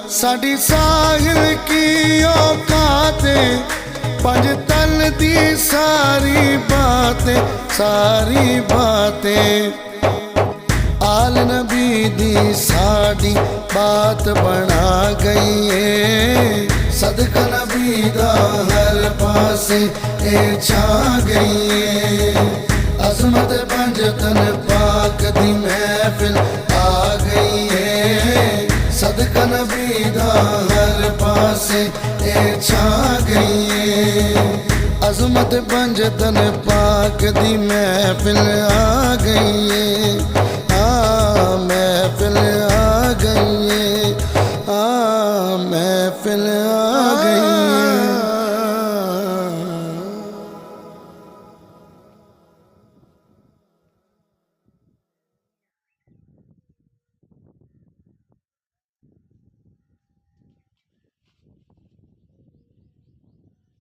साडी साहिल की औकाते पंज तन दी सारी बातें आल नबी दी साडी बात बना गई है। सदका नबी दा हर पासे ए छा गई है। अजमत पंज तन पाक दी महफिल आ गई है। सदका नबी दा हर पासे ए छा गई है। अजमत पंज तन पाक दी महफिल आ गई है। महफिल